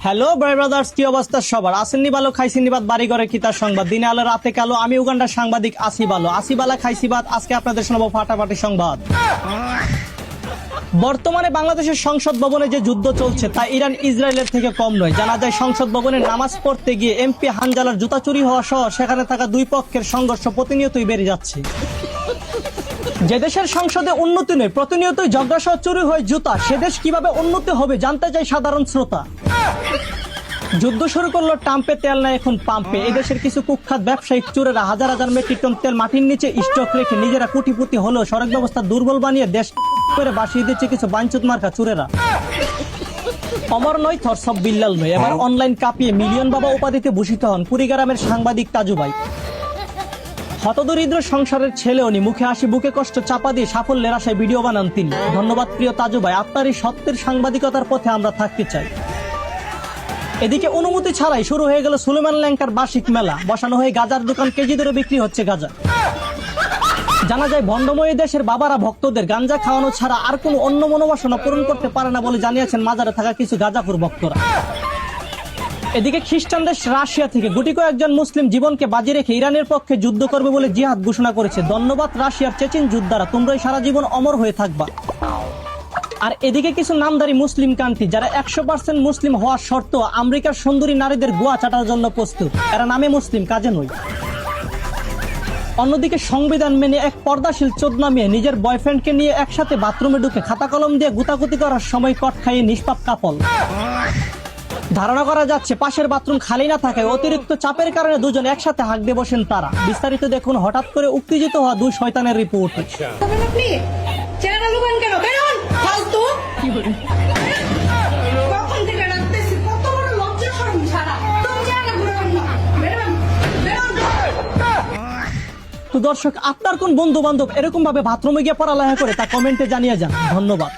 Hello brothers, কি অবস্থা সবার? আসেননি ভালো, খাইছেননি বাদ, বাড়ি ঘরে কিতার সংবাদ, দিনে আলো রাতে কালো। আমি উগান্ডার সাংবাদিক আসিবালা খাইছি বাদ। আজকে আপনাদের শোনাবো ফাটাফাটি সংবাদ। বর্তমানে বাংলাদেশের সংসদ ভবনে যে যুদ্ধ চলছে তা ইরান ইসরায়েলের থেকে কম নয়। জানা যায় সংসদ ভবনে নামাজ পড়তে গিয়ে এমপি হানজালার জুতা চুরি হওয়া সহ সেখানে থাকা দুই পক্ষের সংঘর্ষ প্রতিনিয়তই বেড়ে যাচ্ছে। যে দেশের সংসদে উন্নতি নেই, প্রতিনিয়তই ঝগড়া সহ চুরি হয় জুতা, সে দেশ কিভাবে উন্নতি হবে জানতে চাই সাধারণ শ্রোতা। যুদ্ধ শুরু করলো ট্রাম্পে, তেল নাই এখন পাম্পে। এদেশের কিছু কুখ্যাত ব্যবসায়িক চোরেরা হাজার হাজার মেট্রিক টন তেল মাটির নিচে স্টক রেখে নিজেরা কোটিপতি হলেও সড়ক ব্যবস্থা দুর্বল বানিয়ে দেশ করে বাসিয়ে দিচ্ছে কিছু বাঞ্চুত মার্কা চোরেরা। অমর নয়, থর সব বিল্লাল নয়। এবার অনলাইন কাঁপিয়ে মিলিয়ন বাবা উপাধিতে ভূষিত হন কুড়িগ্রামের সাংবাদিক তাজু ভাই। হতদরিদ্র সংসারের ছেলে উনি, মুখে হাসি বুকে কষ্ট চাপা দিয়ে সাফল্যের আশায় ভিডিও বানান তিনি। ধন্যবাদ প্রিয় তাজু ভাই, আপনার এই সত্যের সাংবাদিকতার পথে আমরা থাকতে চাই। এদিকে অনুমতি ছাড়াই শুরু হয়ে গেল সুলেমান ল্যাংকার বার্ষিক মেলা। বসানো হয়ে গাজার দোকান, কেজি ধরে বিক্রি হচ্ছে গাঁজা। জানা যায় ভণ্ডময় দেশের বাবারা ভক্তদের গাঞ্জা খাওয়ানো ছাড়া আর কোনো অন্য মনোবাসনা পূরণ করতে পারে না বলে জানিয়েছেন মাজারে থাকা কিছু গাঁজাখোর ভক্তরা। এদিকে খ্রিস্টান দেশ রাশিয়া থেকে গুটি কয়েকজন মুসলিম জীবনকে বাজি রেখে ইরানের পক্ষে যুদ্ধ করবে বলে জিহাদ ঘোষণা করেছে। ধন্যবাদ রাশিয়ার চেচেন যোদ্ধারা, তোমরাই সারা জীবন অমর হয়ে থাকবা। আর এদিকে কিছু নামধারী মুসলিম কান্ট্রি যারা 100% মুসলিম হওয়ার শর্তেও আমেরিকার সুন্দরী নারীদের গোয়া চাটার জন্য প্রস্তুত। এরা নামে মুসলিম, কাজে নয়। অন্যদিকে সংবিধান মেনে এক পর্দাশীল চোদনা মেয়ে নিজের বয়ফ্রেন্ডকে নিয়ে একসাথে বাথরুমে ঢুকে খাতা কলম দিয়ে গুতাগুতি করার সময় কট খাইয়ে নিষ্পাপ কাপল। ধারণা করা যাচ্ছে পাশের বাথরুম খালি না থাকায় অতিরিক্ত চাপের কারণে দুজন একসাথে হাঁক দিয়ে বসেন তারা। বিস্তারিত দেখুন হঠাৎ করে উত্তেজিত হওয়া দুই শয়তানের রিপোর্ট। তো দর্শক, আপনার কোন বন্ধু বান্ধব এরকম ভাবে বাথরুমে গিয়ে পড়ালেখা করে তা কমেন্টে জানিয়ে যান। ধন্যবাদ।